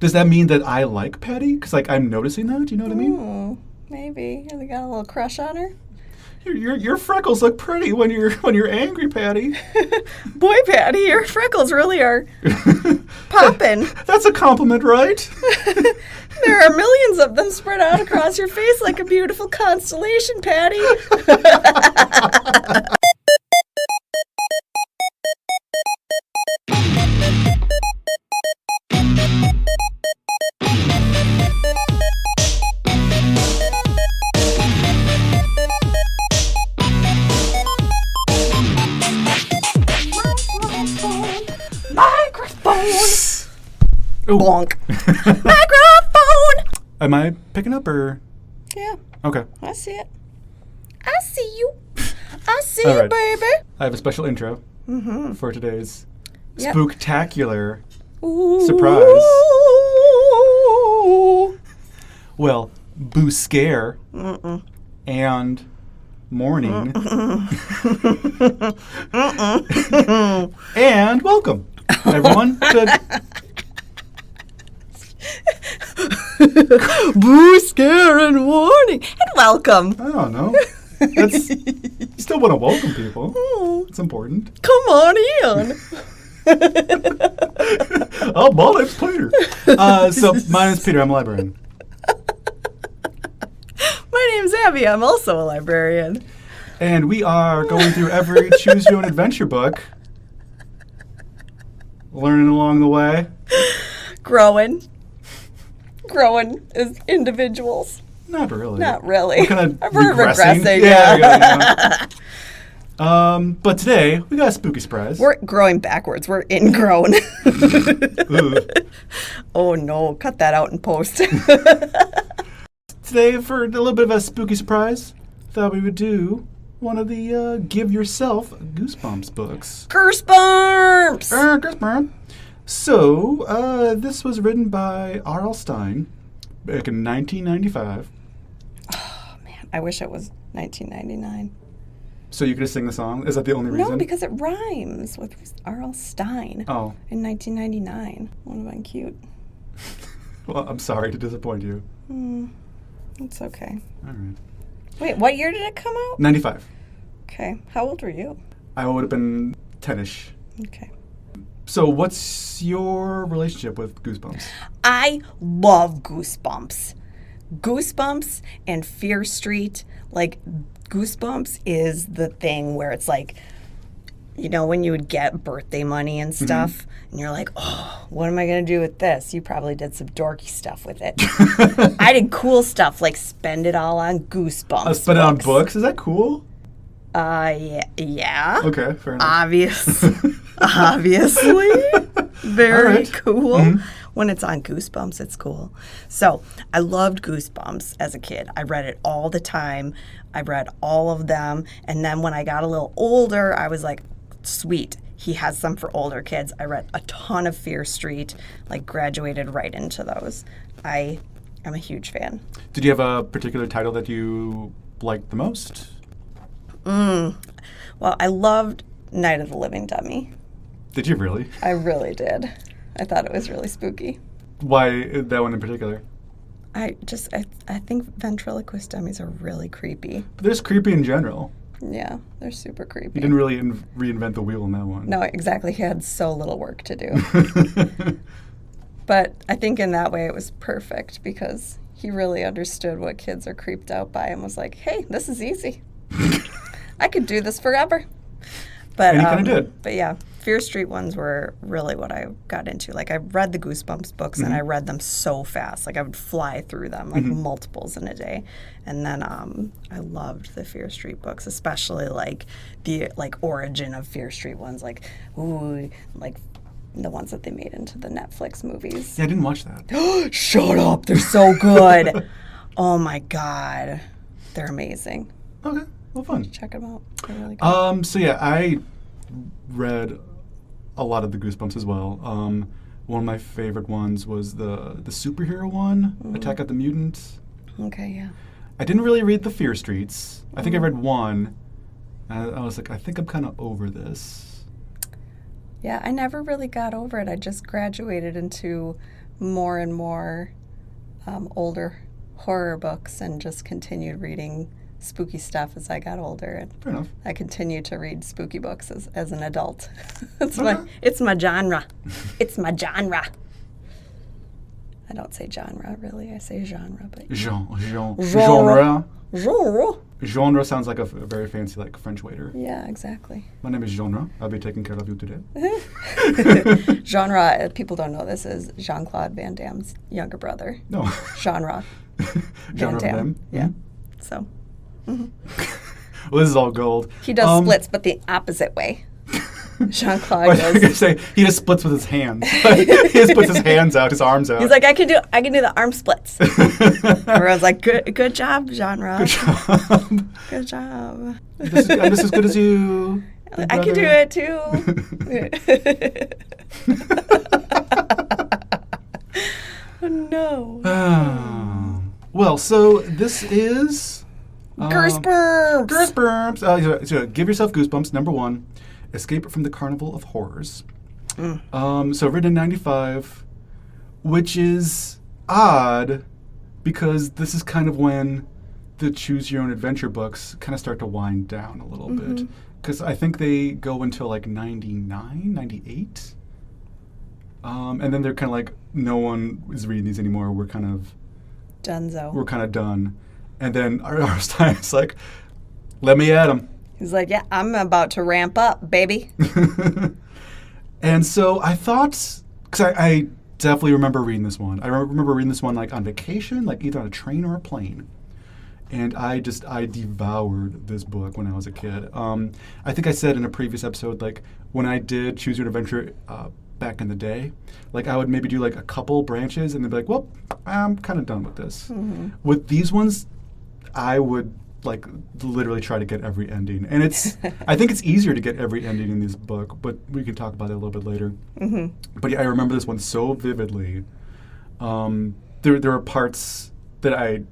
Does that mean that I like Patty? Because like I'm noticing that. Do you know what I mean? Maybe. You got a little crush on her? Your freckles look pretty when you're angry, Patty. Boy, Patty, your freckles really are popping. That's a compliment, right? There are millions of them spread out across your face like a beautiful constellation, Patty. Bonk. Microphone. Am I picking up or? Yeah. Okay. I see it. I see you. I see All you, right. baby. I have a special intro for today's Yep. spooktacular Ooh. surprise. Well, boo scare and morning and welcome everyone to Boo, scare, and warning. And welcome. I don't know. That's you still want to welcome people. It's important. Come on in. Oh, my name's Peter. So my name's Peter. I'm a librarian. My name's Abby. I'm also a librarian. And we are going through every Choose Your Own Adventure book. Learning along the way. Growing as individuals. Not really. Not really. We're kind of I've heard regressing. Yeah. But today, we got a spooky surprise. We're growing backwards. We're ingrown. Ooh. Oh, no. Cut that out in post. Today, for a little bit of a spooky surprise, thought we would do one of the Give Yourself Goosebumps books. Goosebumps! Goosebumps. So, this was written by R.L. Stine back in 1995. Oh, man. I wish it was 1999. So you could just sing the song? Is that the only reason? No, because it rhymes with R.L. Stine. Oh. In 1999. Would have been cute. Well, I'm sorry to disappoint you. It's okay. All right. Wait, what year did it come out? 95. Okay. How old were you? I would have been 10-ish. Okay. So what's your relationship with Goosebumps? I love Goosebumps. Goosebumps and Fear Street. Like, Goosebumps is the thing where it's like, you know, when you would get birthday money and stuff, and you're like, oh, what am I going to do with this? You probably did some dorky stuff with it. I did cool stuff, like spend it all on Goosebumps. Spend it on books? Is that cool? Yeah. Okay, fair enough. Obviously. Very right. cool. When it's on Goosebumps, it's cool. So I loved Goosebumps as a kid. I read it all the time. I read all of them. And then when I got a little older, I was like, sweet. He has some for older kids. I read a ton of Fear Street, like graduated right into those. I am a huge fan. Did you have a particular title that you liked the most? Well, I loved Night of the Living Dummy. Did you really? I really did. I thought it was really spooky. Why that one in particular? I think ventriloquist dummies are really creepy. But they're just creepy in general. Yeah, they're super creepy. You didn't really reinvent the wheel in that one. No, exactly. He had so little work to do. But I think in that way it was perfect because he really understood what kids are creeped out by and was like, hey, this is easy. I could do this forever. But, And he kind of did. But yeah, Fear Street ones were really what I got into. Like I read the Goosebumps books and I read them so fast. Like I would fly through them, like multiples in a day. And then I loved the Fear Street books, especially like the origin of Fear Street ones, like the ones that they made into the Netflix movies. Yeah, I didn't watch that. Shut up! They're so good. Oh my god, they're amazing. Okay, well, fun. Check them out. They're really good. So yeah, I read a lot of the Goosebumps as well. One of my favorite ones was the superhero one, Attack of the Mutants. Okay, yeah. I didn't really read the Fear Streets. I think I read one, and I was like, I think I'm kind of over this. Yeah, I never really got over it. I just graduated into more and more older horror books and just continued reading spooky stuff as I got older. And Fair enough. I continue to read spooky books as an adult. It's my genre. It's my genre. I don't say genre, really. I say genre, but Genre. genre. Genre sounds like a very fancy, like, French waiter. Yeah, exactly. My name is Genre. I'll be taking care of you today. Genre, people don't know this, is Jean-Claude Van Damme's younger brother. No. Genre. Genre Van Damme. Van. Yeah. So. Well, this is all gold. He does splits, but the opposite way. Jean-Claude I was gonna say he just splits with his hands. He just puts his hands out, his arms out. He's like, I can do the arm splits. Everyone's like, good job, genre. Good job. Good job. I'm just as good as you. I can do it too. Oh, no. Well, so this is Goosebumps. Goosebumps. So Give Yourself Goosebumps, number 1. Escape from the Carnival of Horrors. So written in 95, which is odd because this is kind of when the Choose Your Own Adventure books kind of start to wind down a little bit. Because I think they go until like 99, 98. And then they're kind of like, no one is reading these anymore. We're kind of done. And then our Stine's like, let me at him. He's like, yeah, I'm about to ramp up, baby. And so I thought, because I definitely remember reading this one. I remember reading this one like on vacation, like either on a train or a plane. And I devoured this book when I was a kid. I think I said in a previous episode, like when I did Choose Your Own Adventure back in the day, like I would maybe do like a couple branches and then be like, well, I'm kind of done with this. With these ones, I would like literally try to get every ending. And I think it's easier to get every ending in this book, but we can talk about it a little bit later. But yeah, I remember this one so vividly. There are parts that I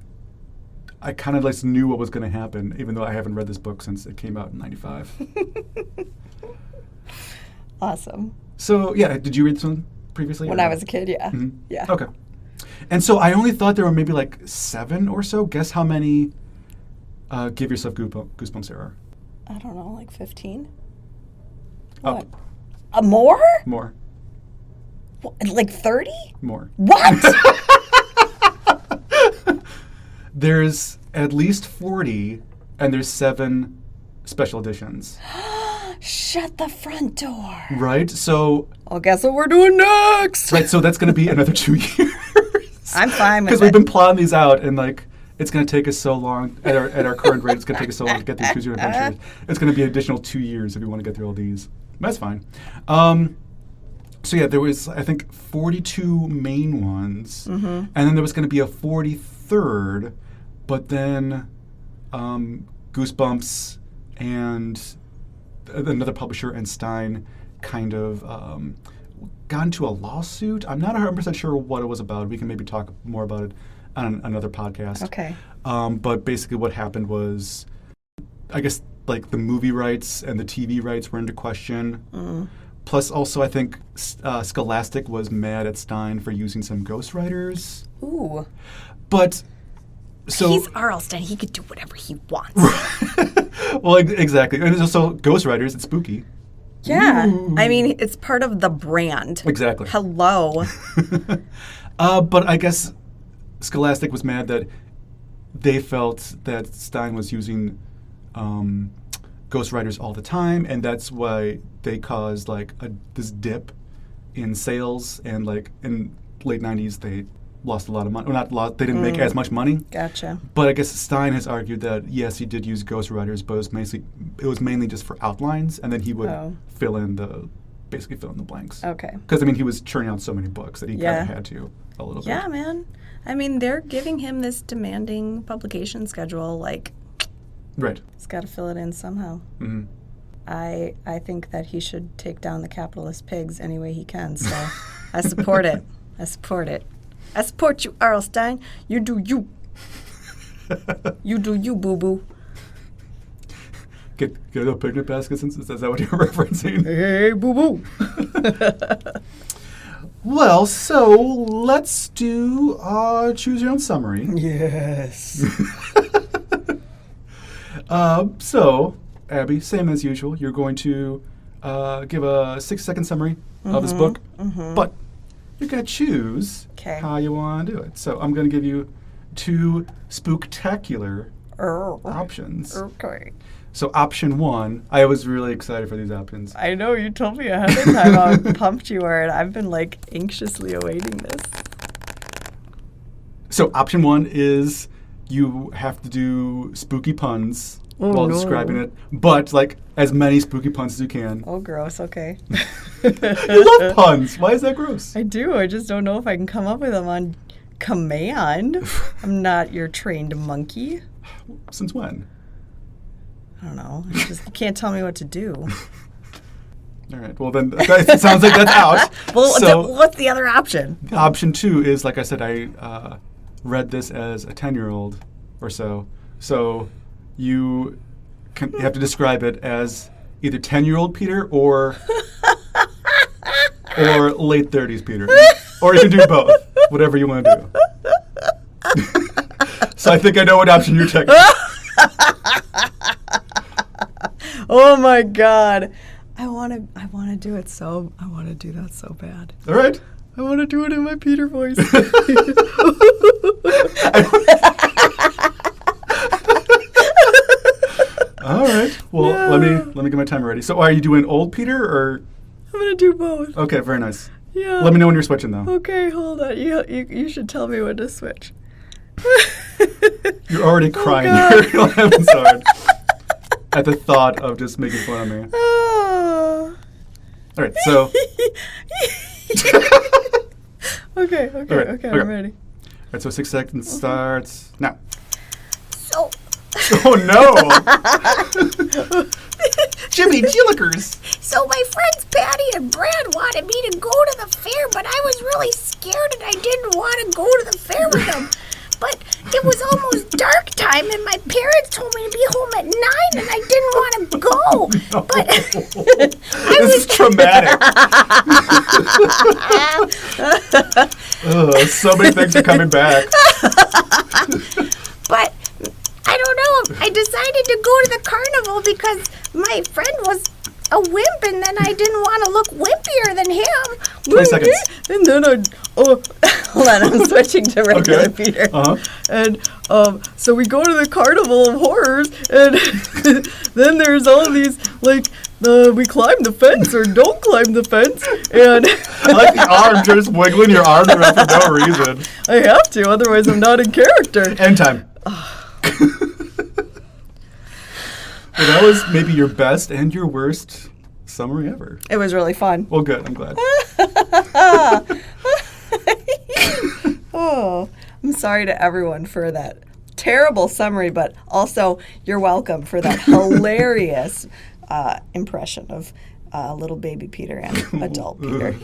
kind of like knew what was going to happen, even though I haven't read this book since it came out in 95. Awesome. So yeah, did you read this one previously? When I was a kid, yeah. Yeah. Okay. And so I only thought there were maybe like 7 or so. Guess how many Give Yourself Goosebumps there are? I don't know, like 15? Up. What? More? More. What, like 30? More. What? There's at least 40, and there's 7 special editions. Shut the front door. Right? So... Well, guess what we're doing next? Right, so that's going to be another 2 years. I'm fine with it. Because we've been plotting these out, and like, it's going to take us so long, at our current rate, it's going to take us so long to get through Choose Your Own Adventure. It's going to be an additional 2 years if we want to get through all these. That's fine. So yeah, there was, I think, 42 main ones, and then there was going to be a 43rd, but then Goosebumps and another publisher and Stine kind of got into a lawsuit. I'm not 100% sure what it was about. We can maybe talk more about it on another podcast. Okay. But basically what happened was, I guess, like the movie rights and the TV rights were into question. Plus, also, I think Scholastic was mad at Stine for using some ghostwriters. Ooh. But, so... He's R.L. Stine. He could do whatever he wants. Well, exactly. And also, ghostwriters, it's spooky. Yeah. Ooh. I mean, it's part of the brand. Exactly. Hello. But I guess Scholastic was mad that they felt that Stine was using ghostwriters all the time, and that's why they caused like this dip in sales, and like in late 90s they lost a lot of money. Well, not a lot, they didn't make as much money. Gotcha. But I guess Stine has argued that yes, he did use ghostwriters, but it was mainly just for outlines, and then he would basically fill in the blanks. Okay. Because I mean, he was churning out so many books that he kind of had to a little bit. Yeah, man. I mean, they're giving him this demanding publication schedule. Like, right. He's got to fill it in somehow. I think that he should take down the capitalist pigs any way he can. So I support it. I support it. I support you, R.L. Stine. You do you. You do you, boo-boo. Get a picnic basket, is that what you're referencing? Hey, boo-boo. Well, so let's do choose your own summary. Yes. So, Abby, same as usual. You're going to give a 6-second summary of this book, but you're going to choose how you want to do it. So I'm going to give you 2 spooktacular options. Okay. So option 1, I was really excited for these options. I know, you told me ahead of time how pumped you were, and I've been like anxiously awaiting this. So option 1 is you have to do spooky puns while describing it, but like as many spooky puns as you can. Oh, gross. Okay. You love puns. Why is that gross? I do. I just don't know if I can come up with them on command. I'm not your trained monkey. Since when? I don't know. You can't tell me what to do. All right. Well, then it sounds like that's out. Well, so what's the other option? Option 2 is, like I said, I read this as a 10-year-old or so. So you have to describe it as either 10-year-old Peter or late 30s Peter. Or you can do both, whatever you want to do. So I think I know what option you're taking. Oh my God. I want to do it so, I want to do that so bad. All right. I want to do it in my Peter voice. All right. Well, let me get my timer ready. So are you doing old Peter or? I'm going to do both. Okay, very nice. Yeah. Let me know when you're switching though. Okay, hold on. You should tell me when to switch. You're already crying. You're laughing so hard at the thought of just making fun of me. Oh. All right, so. Okay, I'm ready. All right, so 6 seconds starts now. So, Oh no! Jimmy Jillikers! so my friends Patty and Brad wanted me to go to the fair, but I was really scared and I didn't want to go to the fair with them. But it was almost dark time and my parents told me to be home at 9 and I didn't want to go. No. But This is traumatic. So many things are coming back. But I don't know. I decided to go to the carnival because my friend was a wimp, and then I didn't want to look wimpier than him. 20 seconds. And then hold on, I'm switching to regular Peter. Uh-huh. And so we go to the Carnival of Horrors, and then there's all these, like, we climb the fence or don't climb the fence, and I like the arm, you're just wiggling your arm around for no reason. I have to, otherwise I'm not in character. End time. Well, that was maybe your best and your worst summary ever. It was really fun. Well, good. I'm glad. Oh, I'm sorry to everyone for that terrible summary, but also you're welcome for that hilarious impression of little baby Peter and adult Peter.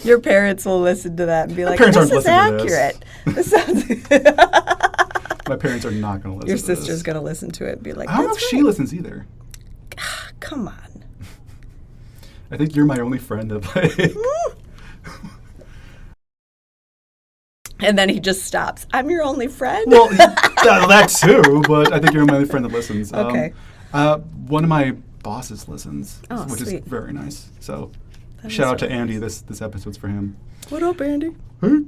Your parents will listen to that and be like, parents this aren't is listening to this. accurate. This sounds My parents are not going to listen Your to this. sister's going to listen to it and be like, I don't know if that's she right. listens either. Come on. I think you're my only friend that like. And then he just stops. I'm your only friend? Well, that too, but I think you're my only friend that listens. Okay. One of my bosses listens, Oh, which sweet. is very nice. So, That shout is out to really Andy. nice. This episode's for him. What up, Andy? Hey,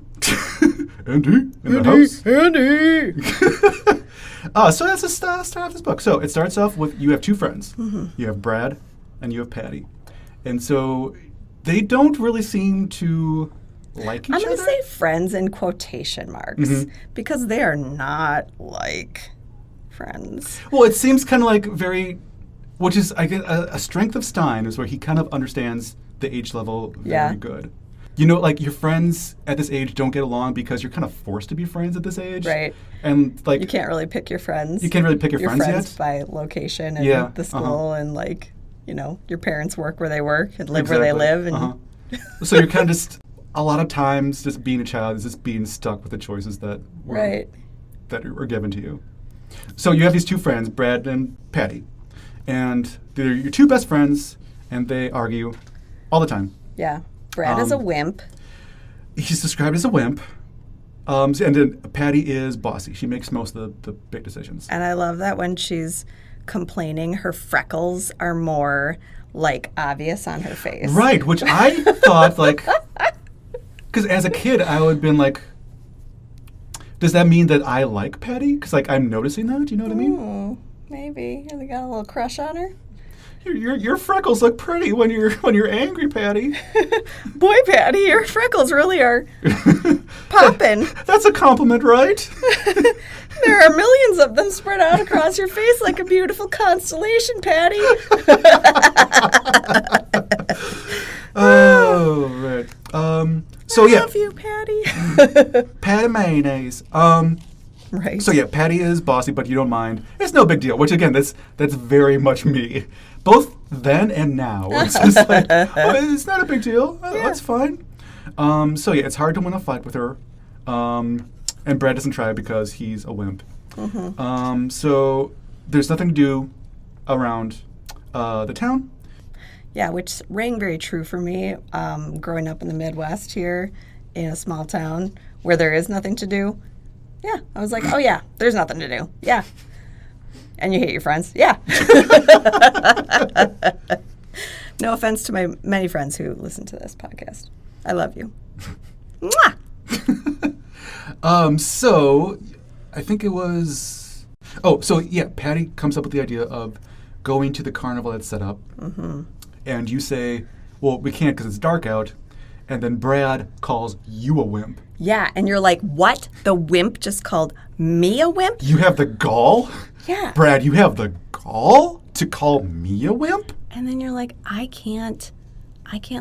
Andy in the house. Andy! So that's the start of this book. So it starts off with you have 2 friends. Mm-hmm. You have Brad and you have Patty. And so they don't really seem to like each I'm going other. to say friends in quotation marks because they are not like friends. Well, it seems kind of like very, which is I guess a strength of Stine is where he kind of understands the age level very good. You know, like your friends at this age don't get along because you're kind of forced to be friends at this age. Right. And like You can't really pick your friends. You can't really pick your friends yet. by location and Yeah, the school and like, your parents work where they work and live where Exactly. they live. And So you're kind of just, a lot of times, just being a child is just being stuck with the choices that Right. that are given to you. So you have these 2 friends, Brad and Patty. and they're your two best friends, and they argue all the time. Yeah. Brad is a wimp. He's described as a wimp. And then Patty is bossy. She makes most of the big decisions. And I love that when she's complaining, her freckles are more like obvious on her face. Right, which I thought like, because as a kid I would have been like, does that mean that I like Patty? Because like I'm noticing that. Do you know what I mean? Maybe. Have you got a little crush on her? Your freckles look pretty when you're angry, Patty. Boy, Patty, your freckles really are popping. That's a compliment, right? There are millions of them spread out across your face like a beautiful constellation, Patty. Oh, right. So I love you, Patty. Patty mayonnaise. Right. So yeah, Patty is bossy, but you don't mind. It's no big deal. Which again, that's very much me. Both then and now. It's just like, it's not a big deal. That's fine. So yeah, it's hard to win a fight with her. And Brad doesn't try because he's a wimp. So there's nothing to do around the town. Yeah, which rang very true for me growing up in the Midwest here in a small town where there is nothing to do. Yeah, I was like, oh yeah, there's nothing to do. Yeah. And you hate your friends. Yeah. No offense to my many friends who listen to this podcast. I love you. Mwah! So I think it was... Oh, so yeah, Patty comes up with the idea of going to the carnival that's set up. And you say, well, we can't because it's dark out. And then Brad calls you a wimp. Yeah, and you're like, what? The wimp just called me a wimp? You have the gall? Yeah. Brad, you have the gall to call me a wimp? And then you're like, I can't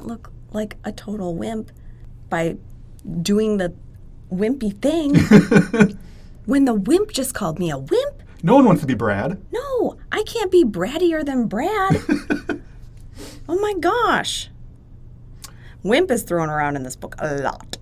look like a total wimp by doing the wimpy thing when the wimp just called me a wimp. No one wants to be Brad. No, I can't be brattier than Brad. Oh my gosh. Wimp is thrown around in this book a lot.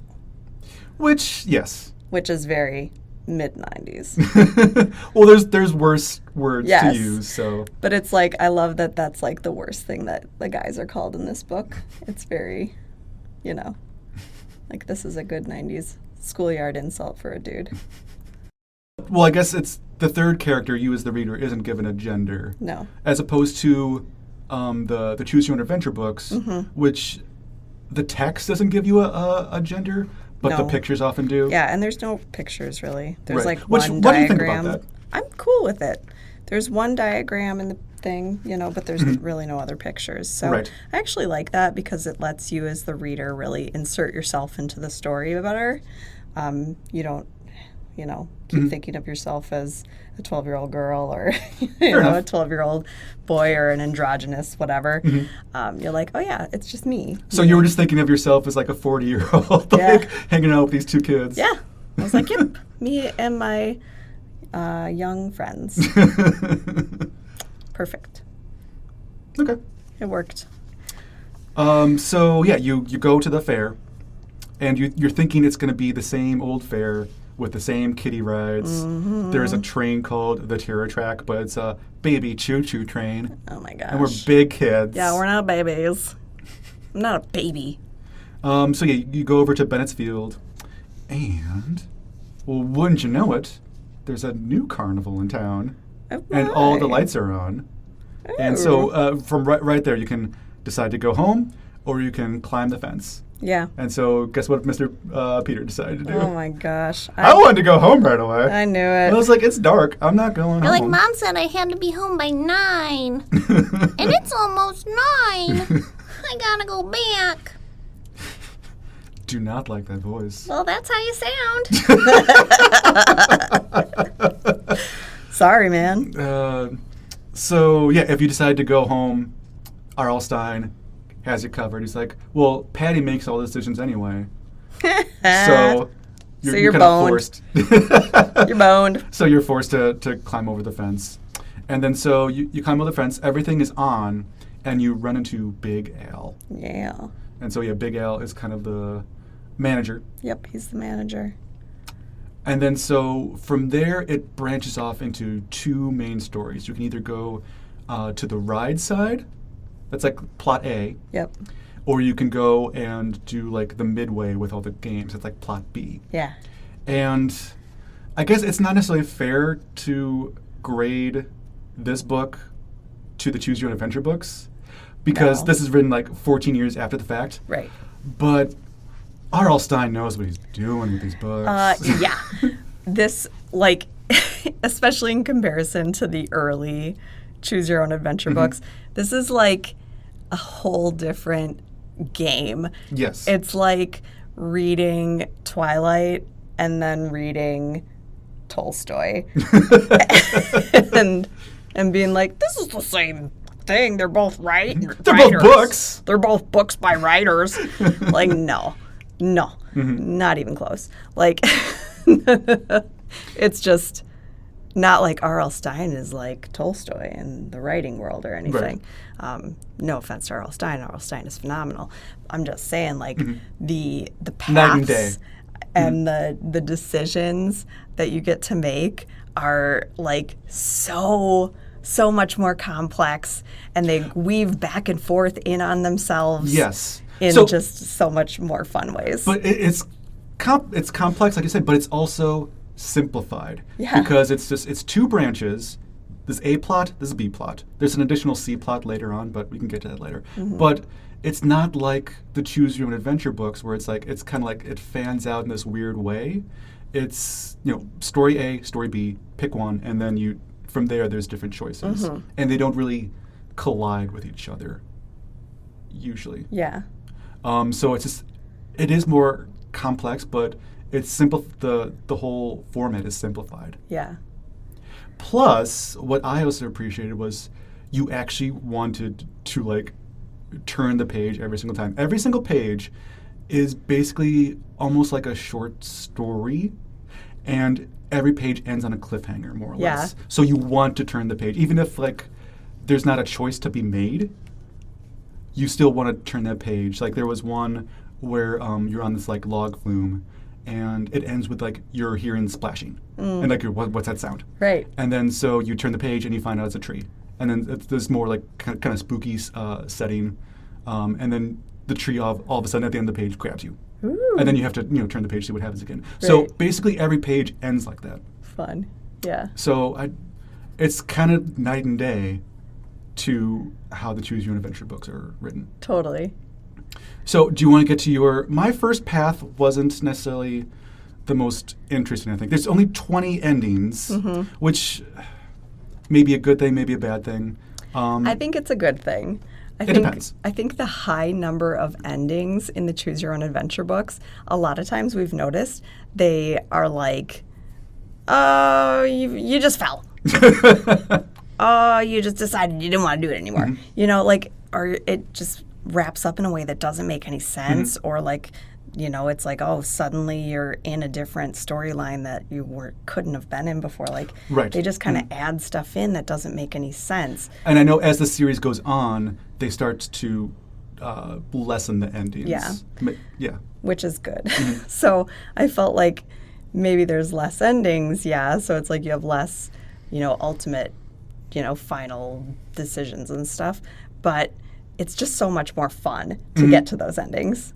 Which, yes. Which is very mid-90s. Well, there's worse words to use, so. But it's like, I love that that's like the worst thing that the guys are called in this book. It's very, like this is a good 90s schoolyard insult for a dude. Well, I guess it's the third character, you as the reader, isn't given a gender. No. As opposed to the Choose Your Own Adventure books, which the text doesn't give you a gender, but the pictures often do. Yeah, and there's no pictures really. There's Right. like What one do you diagram. think about that? I'm cool with it. There's one diagram in the thing, but there's really no other pictures. So Right. I actually like that because it lets you as the reader really insert yourself into the story better. You don't, keep thinking of yourself as a 12-year-old girl or, a 12-year-old boy or an androgynous whatever. You're like, oh yeah, it's just me. So you were just thinking of yourself as like a 40-year-old, like hanging out with these two kids. Yeah. I was like, yep, me and my young friends. Perfect. Okay. It worked. So yeah, you go to the fair, and you're thinking it's going to be the same old fair with the same kiddie rides. There's a train called the Terror Track, but it's a baby choo-choo train. Oh my gosh. And we're big kids. Yeah, we're not babies. I'm not a baby. So yeah, you go over to Bennett's Field, and, well, wouldn't you know it, there's a new carnival in town, and all the lights are on. And so from right there, you can decide to go home, or you can climb the fence. Yeah. And so guess what Mr. Peter decided to do? Oh my gosh. I wanted to go home right away. I knew I it. was like, it's dark. I'm not going You're like, home. Mom said I had to be home by 9. And it's almost 9. I gotta go back. Do not like that voice. Well, that's how you sound. Sorry, man. So, yeah, if you decide to go home, R.L. Stine has you covered. He's like, well, Patty makes all the decisions anyway. So you're kind of boned. forced. You're boned. So you're forced to climb over the fence. And then so you climb over the fence, everything is on, and you run into Big Al. Yeah. And so, yeah, Big Al is kind of the manager. Yep, he's the manager. And then so from there, it branches off into two main stories. You can either go to the ride side. That's like plot A. Yep. Or you can go and do like the midway with all the games. It's like plot B. Yeah. And I guess it's not necessarily fair to grade this book to the Choose Your Own Adventure books because No. this is written like 14 years after the fact. Right. But R.L. Stine knows what he's doing with these books. Yeah. This, like, especially in comparison to the early Choose Your Own Adventure books, this is like a whole different game. Yes. It's like reading Twilight and then reading Tolstoy and being like, this is the same thing. They're both They're writers. both books. They're both books by writers. Like, no, not even close. Like, it's just not like R.L. Stine is like Tolstoy in the writing world or anything. No offense to R.L. Stine. R.L. Stine is phenomenal. I'm just saying, like, the Night and day. paths and the decisions that you get to make are like so much more complex, and they weave back and forth in on themselves. Yes. In So- just so much more fun ways. But it's complex, like you said, but it's also simplified. Yeah. Because it's two branches. There's A plot, there's a B plot. There's an additional C plot later on, but we can get to that later. But it's not like the Choose Your Own Adventure books where it's kind of like it fans out in this weird way. It's, story A, story B, pick one, and then from there there's different choices. And they don't really collide with each other, usually. yeah. So it is more complex, but it's simple. The whole format is simplified. Yeah. Plus, what I also appreciated was you actually wanted to like turn the page every single time. Every single page is basically almost like a short story, and every page ends on a cliffhanger, more or Yeah. less. So you want to turn the page, even if like there's not a choice to be made. You still want to turn that page. Like there was one where you're on this like log flume, and it ends with like you're hearing splashing, and like what's that sound? Right. And then so you turn the page and you find out it's a tree, and then it's this more like kind of spooky setting, and then the tree all of a sudden at the end of the page grabs you, and then you have to turn the page to see what happens again. So Right. basically every page ends like that. Fun. Yeah. So it's kind of night and day to how the Choose Your Own Adventure books are written. Totally. So do you want to get to my first path wasn't necessarily the most interesting, I think. There's only 20 endings, which may be a good thing, maybe a bad thing. I think it's a good thing. Depends. I think the high number of endings in the Choose Your Own Adventure books, a lot of times we've noticed they are like, oh, you just fell. Oh, you just decided you didn't want to do it anymore. Or it just wraps up in a way that doesn't make any sense, or like, it's like, oh, suddenly you're in a different storyline that you couldn't have been in before. Like, Right. they just kind of add stuff in that doesn't make any sense. And I know as the series goes on, they start to lessen the endings. Yeah. Yeah. Which is good. So I felt like maybe there's less endings, yeah. So it's like you have less, ultimate, final decisions and stuff. But it's just so much more fun to get to those endings.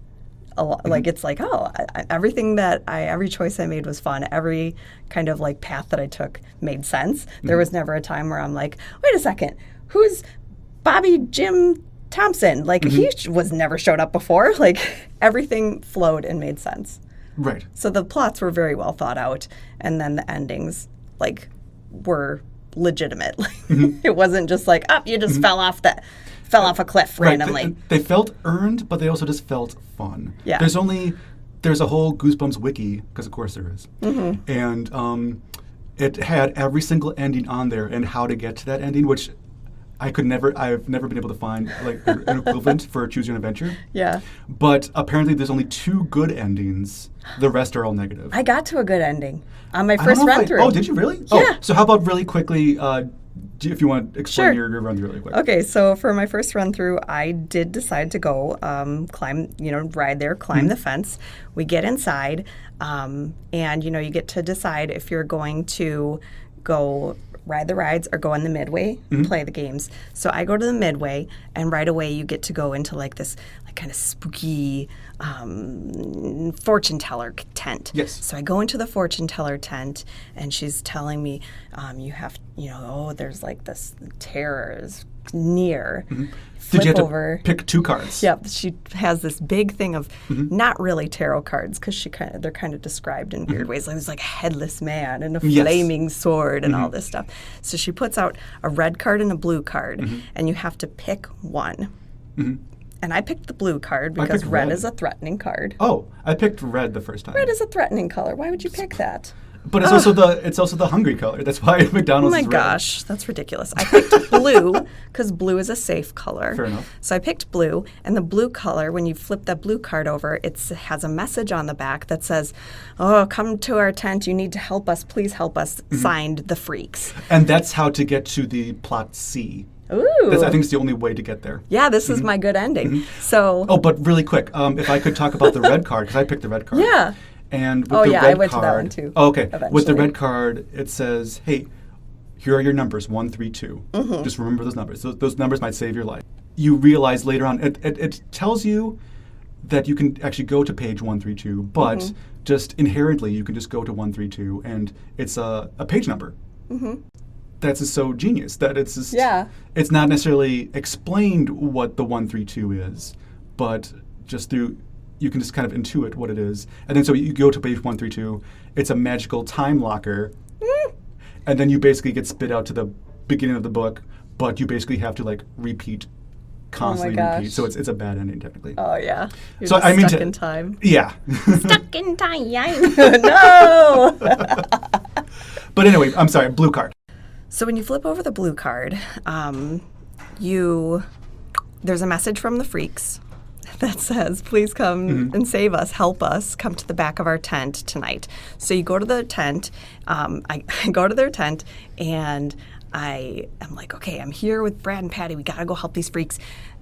Like it's like, oh, every choice I made was fun. Every kind of like path that I took made sense. There was never a time where I'm like, wait a second, who's Bobby Jim Thompson? Like he was never showed up before. Like everything flowed and made sense. Right. So the plots were very well thought out, and then the endings like were legitimate. It wasn't just like, oh, you just fell off a cliff randomly. Right. They felt earned, but they also just felt fun. Yeah. There's a whole Goosebumps wiki, because of course there is. And it had every single ending on there and how to get to that ending, which I've never been able to find like an equivalent for Choose Your Own Adventure. Yeah. But apparently there's only 2 good endings. The rest are all negative. I got to a good ending on my I don't first know if run through. Oh, did you really? Yeah. Oh, so how about really quickly, if you want to explain Sure. your run through really quick. Okay, so for my first run through, I did decide to go climb, ride there, climb the fence. We get inside, and you get to decide if you're going to go ride the rides or go on the midway and play the games. So I go to the midway, and right away you get to go into like this like kind of spooky fortune teller tent. Yes. So I go into the fortune teller tent, and she's telling me, there's like this terror is near. Did you have over. to pick 2 cards? Yep, she has this big thing of not really tarot cards because they're kind of described in weird ways. Like there's like a headless man and a flaming sword and all this stuff. So she puts out a red card and a blue card, and you have to pick one. And I picked the blue card because red is a threatening card. Oh, I picked red the first time. Red is a threatening color. Why would you pick that? But it's also the hungry color. That's why McDonald's Oh my is red. gosh, that's ridiculous. I picked blue because blue is a safe color. Fair enough. So I picked blue, and the blue color, when you flip that blue card over, it has a message on the back that says, "Oh, come to our tent. You need to help us. Please help us." Signed, the Freaks. And that's how to get to the plot C. Ooh. I think it's the only way to get there. Yeah, this is my good ending. So. Oh, but really quick, if I could talk about the red card, because I picked the red card. Yeah. And with Oh, the yeah, red I went to card, that one too, Oh, okay. With the eventually. red card, it says, "Hey, here are your numbers, 1, 3, 2. Just remember those numbers. Those numbers might save your life." You realize later on, it tells you that you can actually go to page 132, but just inherently you can just go to 132, and it's a page number. That's just so genius that it's just it's not necessarily explained what the 132 is, but just through you can just kind of intuit what it is. And then so you go to page 132, it's a magical time locker, and then you basically get spit out to the beginning of the book, but you basically have to like repeat, constantly repeat. So it's a bad ending technically. Oh yeah. You're So just I mean stuck in time. Yeah. Stuck in time. No. But anyway, I'm sorry, blue card. So when you flip over the blue card, there's a message from the Freaks that says, "Please come and save us, help us, come to the back of our tent tonight." So you go to the tent. I go to their tent, and I'm like, "Okay, I'm here with Brad and Patty. We gotta go help these freaks."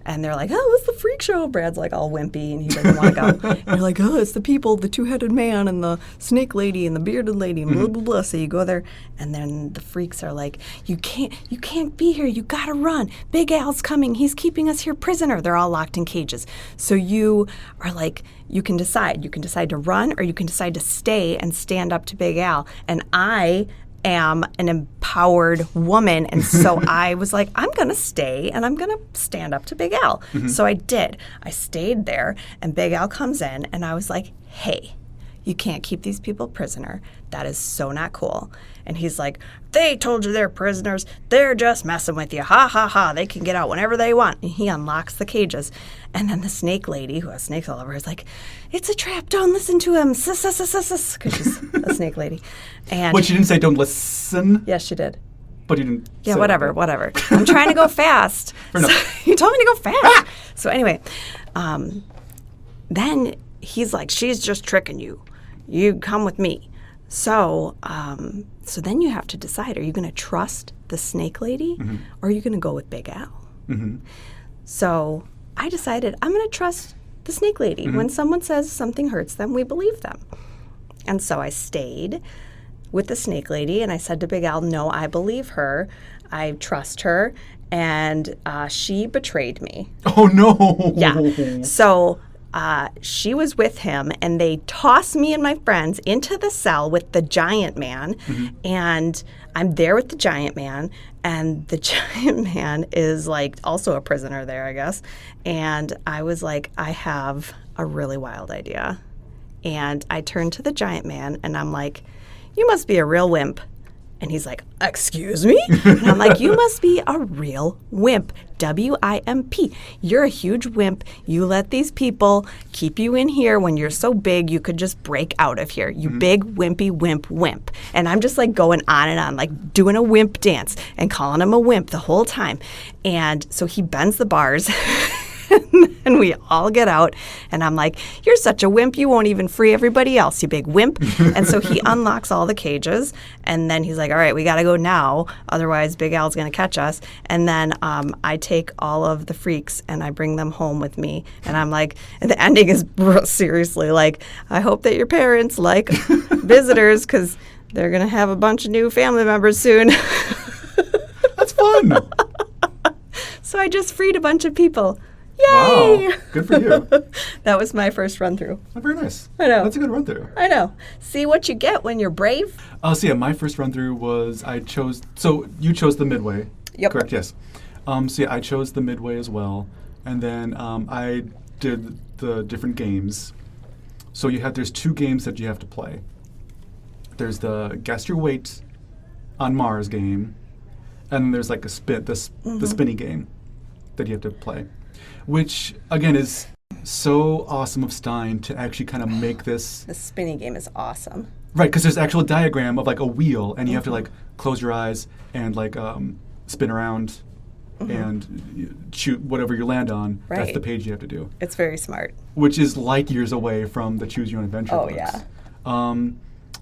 And they're like, "Oh, it's the freak show." Brad's like all wimpy, and he doesn't want to go. And you're like, "Oh, it's the people, the 2-headed man and the snake lady and the bearded lady and blah, blah, blah." So you go there, and then the freaks are like, you can't be here. You got to run. Big Al's coming. He's keeping us here prisoner." They're all locked in cages. So you are like, you can decide. You can decide to run, or you can decide to stay and stand up to Big Al. And I am an empowered woman, and so I was like, I'm gonna stay and I'm gonna stand up to Big Al. So I did. I stayed there, and Big Al comes in, and I was like, "Hey, you can't keep these people prisoner. That is so not cool." And he's like, "They told you they're prisoners. They're just messing with you. Ha ha ha. They can get out whenever they want." And he unlocks the cages. And then the snake lady, who has snakes all over her, is like, "It's a trap. Don't listen to him." Because she's a snake lady. And But you didn't say don't listen. yes, she did. But you didn't. Yeah, say whatever. that. I'm trying to go fast. Fair enough. So, you told me to go fast. So anyway, then he's like, "She's just tricking you. You come with me." So, so then you have to decide: are you going to trust the snake lady, or are you going to go with Big Al? So I decided I'm going to trust the snake lady. When someone says something hurts them, we believe them. And so I stayed with the snake lady, and I said to Big Al, "No, I believe her. I trust her." And she betrayed me. Oh no. Yeah. So she was with him, and they tossed me and my friends into the cell with the giant man. And I'm there with the giant man, and the giant man is like also a prisoner there, I guess. And I was like, I have a really wild idea. And I turned to the giant man, and I'm like, "You must be a real wimp." And he's like, "Excuse me?" And I'm like, "You must be a real wimp. W-I-M-P. You're a huge wimp. You let these people keep you in here when you're so big you could just break out of here. You big, wimpy, wimp. And I'm just like going on and on, like doing a wimp dance and calling him a wimp the whole time. And so he bends the bars. And we all get out, and I'm like, "You're such a wimp, you won't even free everybody else, you big wimp." And so he unlocks all the cages, and then he's like, "All right, we got to go now, otherwise Big Al's going to catch us." And then I take all of the freaks, and I bring them home with me. And I'm like, and the ending is seriously like, "I hope that your parents like visitors, because they're going to have a bunch of new family members soon." fun. So I just freed a bunch of people. Yay! Wow, good for you. That was my first run through. Oh, very nice. I know. That's a good run through. I know. See what you get when you're brave? So yeah, my first run through was so you chose the midway. Yep. Correct, yes. So yeah, I chose the midway as well. And then I did the different games. So there's 2 games that you have to play. There's the Guess Your Weight on Mars game, and then there's like the spinny game that you have to play, which again is so awesome of Stine to actually kind of make this The spinning game is awesome. right, because there's actual diagram of like a wheel, and you have to like close your eyes and like spin around and shoot whatever you land on. That's Right. the page you have to do, It's very smart. which is light years away from the Choose Your Own Adventure Oh, books. yeah.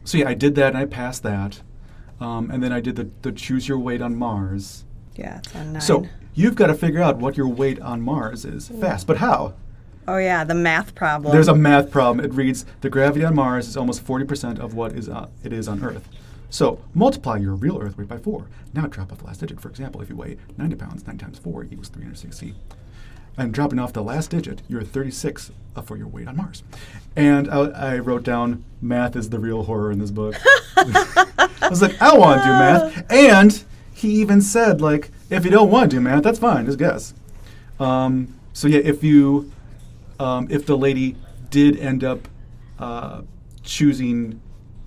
So yeah, I did that and I passed that. And then I did the Choose Your Weight on Mars. Yeah, it's on 9. So you've got to figure out what your weight on Mars is fast. But how? Oh, yeah, the math problem. There's a math problem. It reads, the gravity on Mars is almost 40% of what it is on Earth. So multiply your real Earth weight by 4. Now drop off the last digit. For example, if you weigh 90 pounds, 9 times 4 equals 360. And dropping off the last digit, you're 36 for your weight on Mars. And I wrote down, math is the real horror in this book. I was like, I don't want to do math. And he even said, like, if you don't want to do math, that's fine, just guess. So yeah, if the lady did end up choosing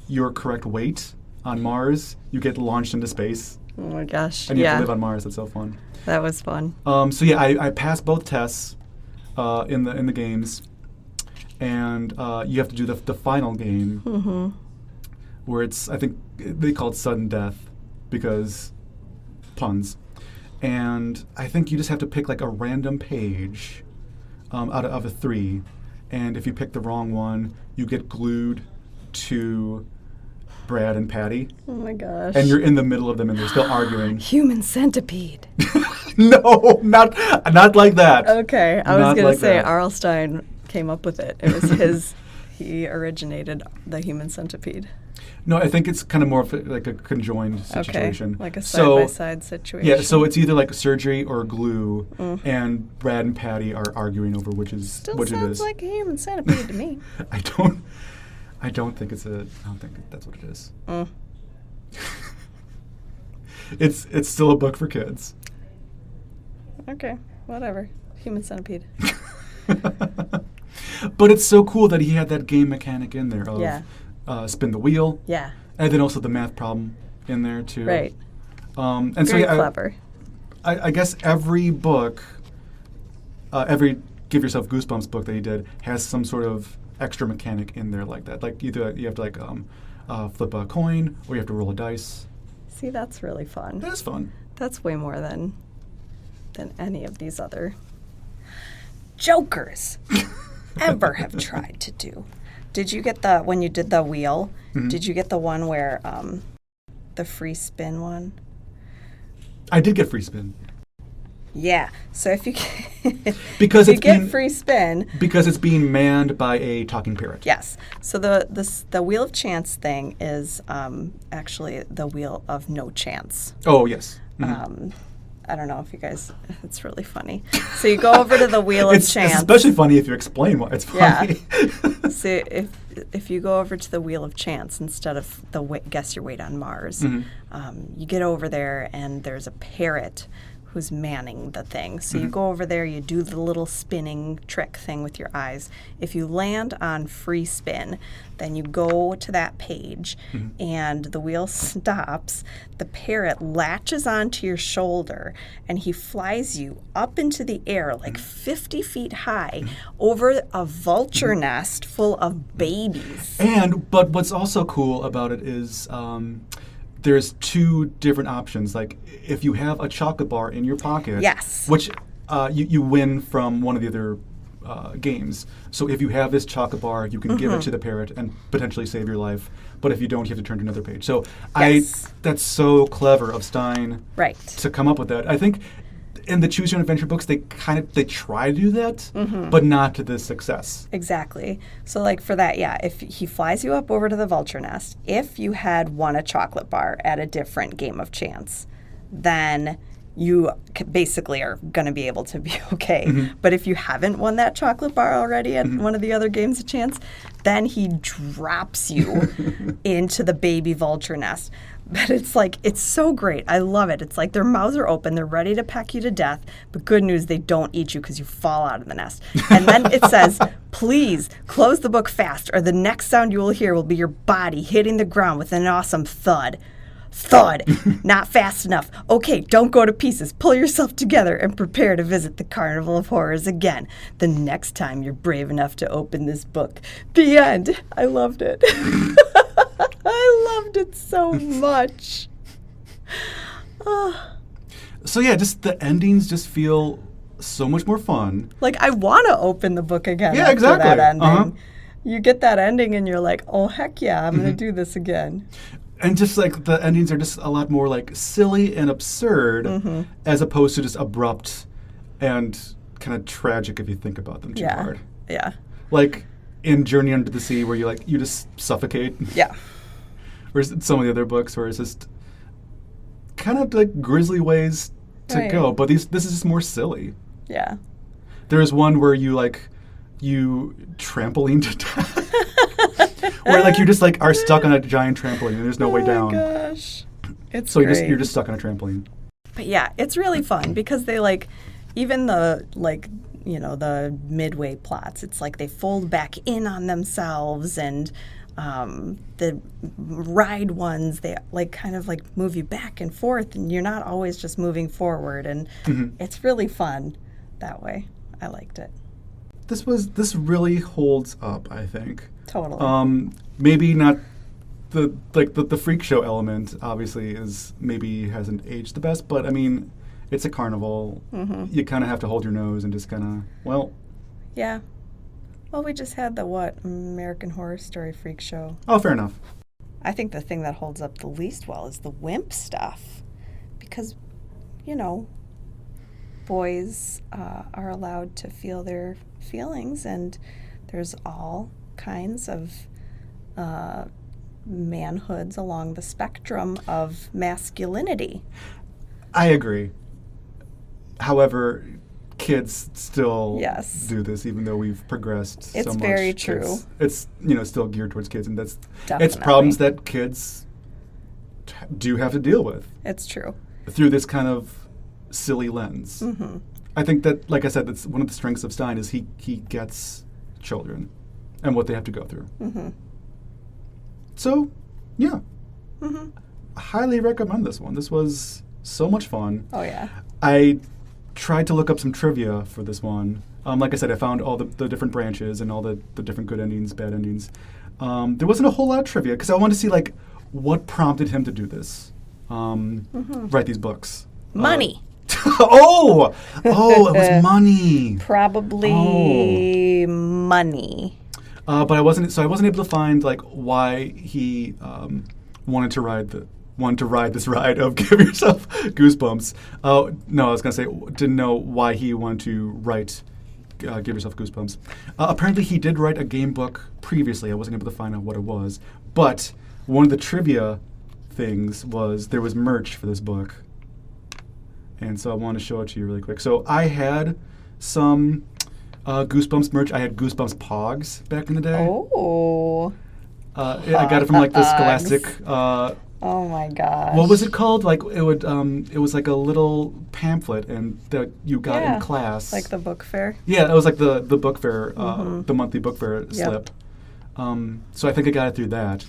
your correct weight on Mars, you get launched into space. Oh, my gosh. And you have Yeah, to live on Mars. That's so fun. that was fun. So yeah, I passed both tests in the games, and you have to do the final game, where it's, I think they call it sudden death because puns, and I think you just have to pick like a random page out of 3, and if you pick the wrong one, you get glued to Brad and Patty, Oh, my gosh. and you're in the middle of them, and they're still arguing. Human centipede. No, not like that. Okay, I was Not going to like say that. R.L. Stine came up with it. It was he originated the human centipede. No, I think it's kind of more of like a conjoined situation. Okay, like a So- side-by-side situation. Yeah, so it's either like surgery or glue, and Brad and Patty are arguing over which Still it sounds is. like a human centipede to me. I don't think that's what it is. It's still a book for kids. Okay, whatever. Human centipede. But it's so cool that he had that game mechanic in there of Yeah. Spin the wheel, Yeah, and then also the math problem in there too. right. And Very so yeah, clever. I guess every book, every Give Yourself Goosebumps book that he did has some sort of extra mechanic in there like that. Like either you have to like flip a coin or you have to roll a dice. See, that's really fun. That is fun. That's way more than any of these other jokers ever have tried to do. Did you get when you did the wheel, did you get the one where the free spin one? I did get free spin Yeah. So if you because if you it's get being, free spin, because it's being manned by a talking parrot. yes. So the wheel of chance thing is actually the wheel of no chance. Oh yes. I don't know if you guys. It's really funny. So you go over to the wheel of It's chance. especially funny if you explain why it's funny. Yeah. So if you go over to the wheel of chance instead of the guess your weight on Mars, you get over there and there's a parrot who's manning the thing. So you go over there, you do the little spinning trick thing with your eyes. If you land on free spin, then you go to that page and the wheel stops. The parrot latches onto your shoulder and he flies you up into the air like 50 feet high over a vulture nest full of babies. But what's also cool about it is there's 2 different options. Like if you have a chocolate bar in your pocket, Yes. which you win from one of the other games. So if you have this chocolate bar, you can give it to the parrot and potentially save your life. But if you don't, you have to turn to another page. So Yes. that's so clever of Stine Right. to come up with that. I think in the Choose Your Own Adventure books, they try to do that, but not to this success. Exactly. So, like for that, yeah, if he flies you up over to the vulture nest, if you had won a chocolate bar at a different game of chance, then you basically are going to be able to be okay. Mm-hmm. But if you haven't won that chocolate bar already at one of the other games of chance, then he drops you into the baby vulture nest. But it's like, it's so great. I love it. It's like their mouths are open. They're ready to peck you to death. But good news, they don't eat you because you fall out of the nest. And then it says, please close the book fast, or the next sound you will hear will be your body hitting the ground with an awesome thud. Thud! Not fast enough. Okay, don't go to pieces. Pull yourself together and prepare to visit the Carnival of Horrors again the next time you're brave enough to open this book. The end. I loved it. I loved it so much. So yeah, just the endings just feel so much more fun. Like, I want to open the book again Yeah, after exactly. that ending. Uh-huh. You get that ending and you're like, oh, heck yeah, I'm going to do this again. And just like the endings are just a lot more like silly and absurd as opposed to just abrupt and kind of tragic if you think about them too hard. Yeah. Like in Journey Under the Sea where you just suffocate. Yeah. Or some of the other books where it's just kind of like grisly ways to go, but this is just more silly. Yeah. There is one where you trampoline to death. Where like you just like are stuck on a giant trampoline and there's no way down. Oh my gosh. It's So great. you're just stuck on a trampoline. But yeah, it's really fun because they even the the midway plots, it's like they fold back in on themselves, and the ride ones, they kind of move you back and forth, and you're not always just moving forward, and it's really fun that way. I liked it. This really holds up, I think. Totally. Maybe not the freak show element obviously maybe hasn't aged the best, but I mean, it's a carnival. You kind of have to hold your nose and just kind of, yeah. Well, we just had the American Horror Story freak show. Oh, fair enough. I think the thing that holds up the least well is the wimp stuff, because, boys are allowed to feel their feelings, and there's all kinds of manhoods along the spectrum of masculinity. I agree. However, kids still do this, even though we've progressed so much. It's very true. It's still geared towards kids, and it's Definitely. problems that kids do have to deal with. It's true. Through this kind of silly lens. I think that, like I said, that's one of the strengths of Stine is he gets children and what they have to go through. So, yeah. I highly recommend this one. This was so much fun. Oh, yeah. I tried to look up some trivia for this one. Like I said, I found all the different branches and all the different good endings, bad endings. There wasn't a whole lot of trivia because I wanted to see what prompted him to do this, write these books. Money. Oh, it was money. Probably money. But I wasn't able to find why he wanted to ride this ride of Give Yourself Goosebumps. No, I was gonna say didn't know why he wanted to write Give Yourself Goosebumps. Apparently, he did write a game book previously. I wasn't able to find out what it was, but one of the trivia things was there was merch for this book, and so I want to show it to you really quick. So I had some Goosebumps merch. I had Goosebumps Pogs back in the day. Oh. I got it from the Scholastic. Oh my gosh. What was it called? It was like a little pamphlet and that you got in class. Like the book fair? Yeah, it was like the book fair, the monthly book fair slip. So I think I got it through that.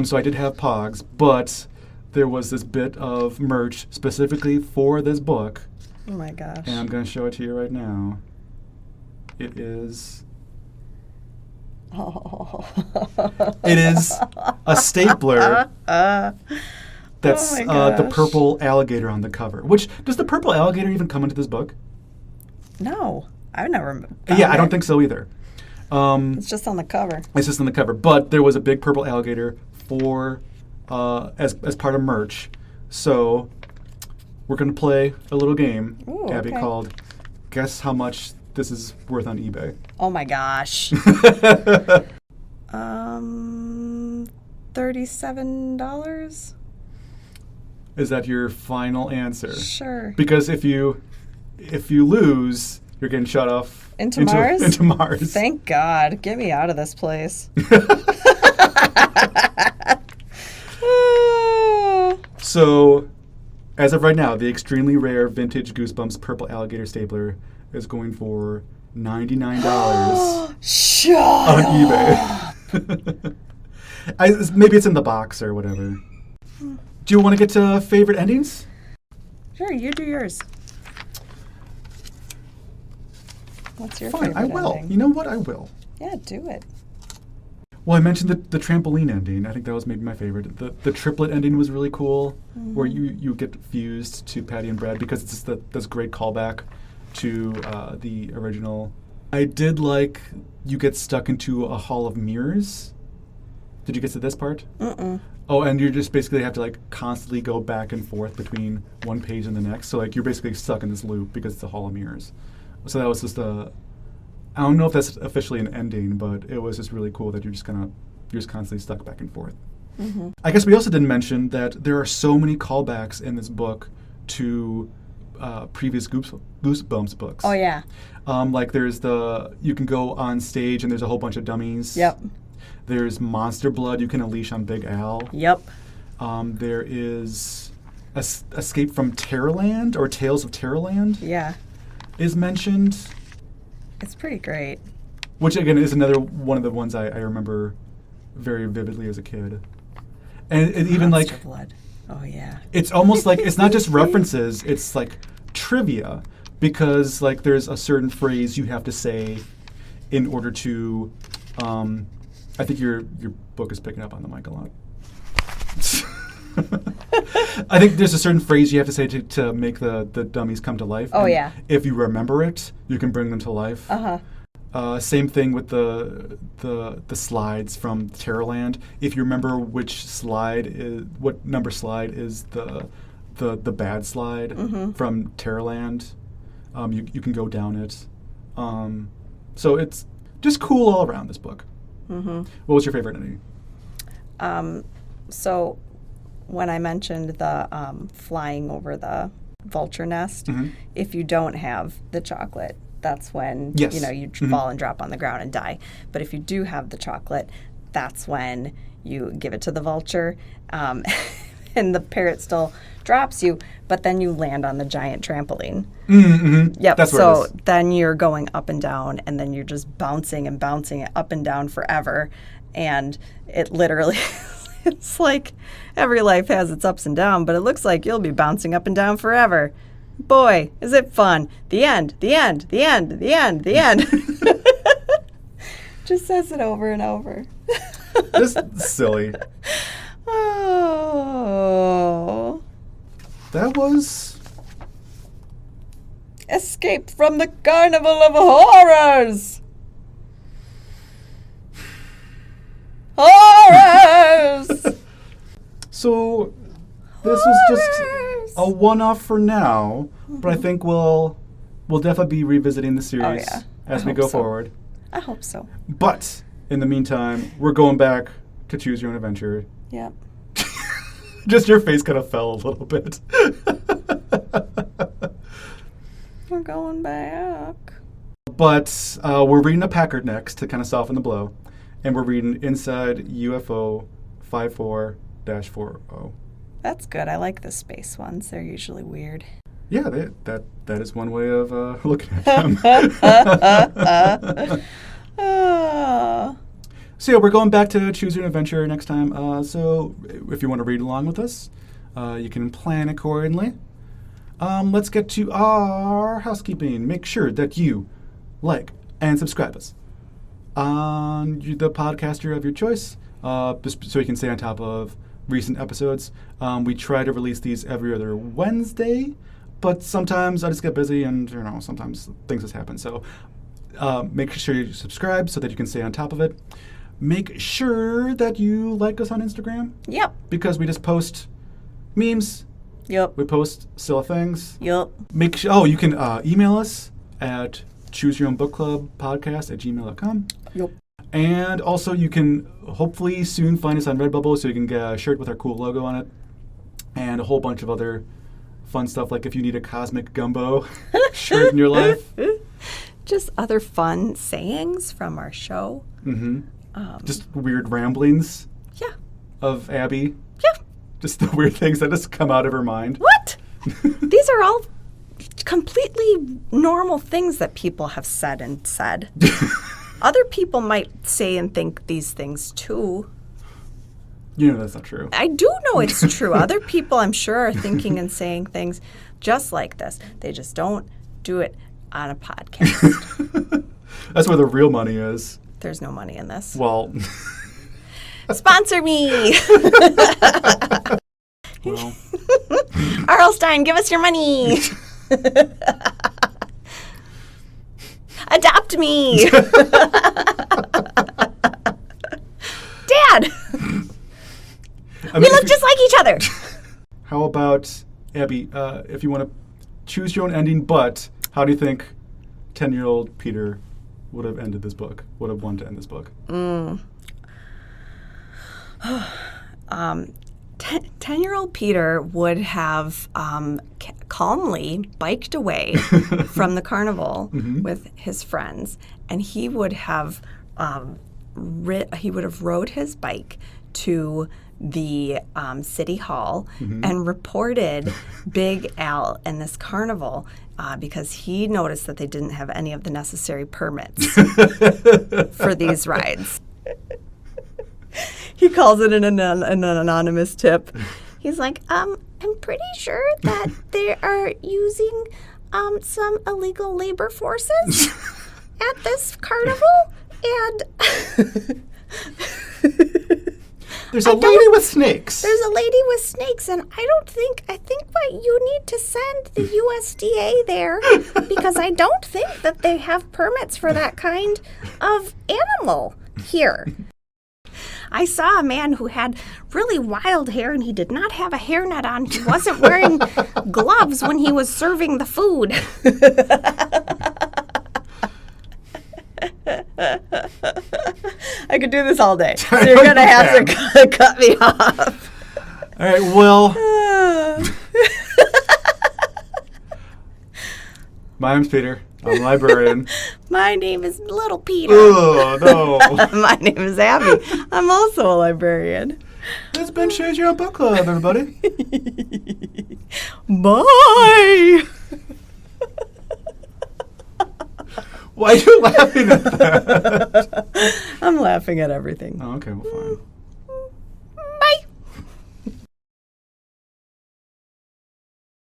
So I did have Pogs, but there was this bit of merch specifically for this book. Oh my gosh. And I'm going to show it to you right now. It is... Oh. It is a stapler that's the purple alligator on the cover. Which, does the purple alligator even come into this book? No, I've never. Yeah, I don't think so either. It's just on the cover. It's just on the cover. But there was a big purple alligator for as part of merch. So we're going to play a little game, Ooh, Abby, okay. called Guess How Much This Is Worth on eBay. Oh my gosh. $37. Is that your final answer? Sure. Because if you lose, you're getting shot off Into Mars? Into Mars. Thank God. Get me out of this place. So, as of right now, the extremely rare vintage Goosebumps purple alligator stapler is going for $99 Shut on up. eBay. Maybe it's in the box or whatever. Do you want to get to favorite endings? Sure, you do yours. What's your Fine, favorite I will. ending? You know what? I will. Yeah, do it. Well, I mentioned the trampoline ending. I think that was maybe my favorite. The triplet ending was really cool, where you get fused to Patty and Brad because it's just this great callback to the original. I did like you get stuck into a hall of mirrors. Did you get to this part? Mm-mm. Oh, and you just basically have to like constantly go back and forth between one page and the next. So like you're basically stuck in this loop because it's a hall of mirrors. So that was just I don't know if that's officially an ending, but it was just really cool that you're just constantly stuck back and forth. Mm-hmm. I guess we also didn't mention that there are so many callbacks in this book to previous Goosebumps books. Oh, yeah. Like there's you can go on stage and there's a whole bunch of dummies. Yep. There's monster blood you can unleash on Big Al. Yep. There is Escape from Terrorland or Tales of Terrorland Yeah. is mentioned. It's pretty great. Which, again, is another one of the ones I remember very vividly as a kid. And it even, Monster like... blood. Oh, yeah. It's almost like... It's not just references. It's, like, trivia. Because, like, there's a certain phrase you have to say in order to... I think your book is picking up on the mic a lot. I think there's a certain phrase you have to say to make the dummies come to life. Oh, and yeah. if you remember it, you can bring them to life. Uh-huh. Same thing with the slides from Terrorland. If you remember which slide is what number slide is the bad slide from Terrorland, you can go down it. So it's just cool all around, this book. Mm-hmm. What was your favorite ending? So when I mentioned the flying over the vulture nest, if you don't have the chocolate, that's when Yes. you fall and drop on the ground and die. But if you do have the chocolate, that's when you give it to the vulture, and the parrot still drops you, but then you land on the giant trampoline. Mm-hmm. Yep. That's where so it is. then you're going up and down, and then you're just bouncing and bouncing it up and down forever, and it literally. It's like every life has its ups and downs, but it looks like you'll be bouncing up and down forever. Boy, is it fun. The end, the end, the end, the end, the end. Just says it over and over. Just silly. Oh. That was... Escape from the Carnival of Horrors. Horrors! So, this was just a one-off for now, but I think we'll definitely be revisiting the series as we go forward. I hope so. But, in the meantime, we're going back to Choose Your Own Adventure. Yep. Just your face kind of fell a little bit. We're going back. But we're reading a Packard next to kind of soften the blow. And we're reading Inside UFO 54-40. That's good. I like the space ones. They're usually weird. Yeah, that is one way of looking at them. So yeah, we're going back to Choose Your Own Adventure next time. So if you want to read along with us, you can plan accordingly. Let's get to our housekeeping. Make sure that you like and subscribe us on the podcaster of your choice, so you can stay on top of recent episodes. We try to release these every other Wednesday, but sometimes I just get busy and sometimes things just happen. So make sure you subscribe so that you can stay on top of it. Make sure that you like us on Instagram. Yep. Because we just post memes. Yep. We post silly things. Yep. Make sure. You can email us at chooseyourownbookclubpodcast@gmail.com. Yep. And also, you can hopefully soon find us on Redbubble, so you can get a shirt with our cool logo on it. and a whole bunch of other fun stuff, like if you need a cosmic gumbo shirt in your life. Just other fun sayings from our show. Just weird ramblings Yeah. of Abby. Yeah. Just the weird things that just come out of her mind. What? These are all completely normal things that people have said and said. Other people might say and think these things too. You know that's not true. I do know it's true. Other people, I'm sure, are thinking and saying things just like this. They just don't do it on a podcast. That's where the real money is. There's no money in this. Well, Sponsor me! well, R.L. Stine, give us your money! Adopt me! Dad! I We mean, look just like each other! how about, Abby, if you want to choose your own ending, but how do you think 10-year-old Peter would have ended this book, would have wanted to end this book? 10-year-old Peter would have calmly biked away from the carnival with his friends, and he would have rode his bike to the city hall and reported Big Al and this carnival because he noticed that they didn't have any of the necessary permits for these rides. He calls it an anonymous tip. He's like, I'm pretty sure that they are using some illegal labor forces at this carnival, and There's a lady with snakes. There's a lady with snakes, and I think what you need to send the USDA there because I don't think that they have permits for that kind of animal here. I saw a man who had really wild hair, and he did not have a hairnet on. He wasn't wearing gloves when he was serving the food. I could do this all day. So you're going to have to cut me off. All right, well, my name's Peter. I'm a librarian. My name is Little Peter. Oh, no. My name is Abby. I'm also a librarian. It's been Choose Your Own Book Club, everybody. Bye. Why are you laughing at that? I'm laughing at everything. Oh, okay, well, fine.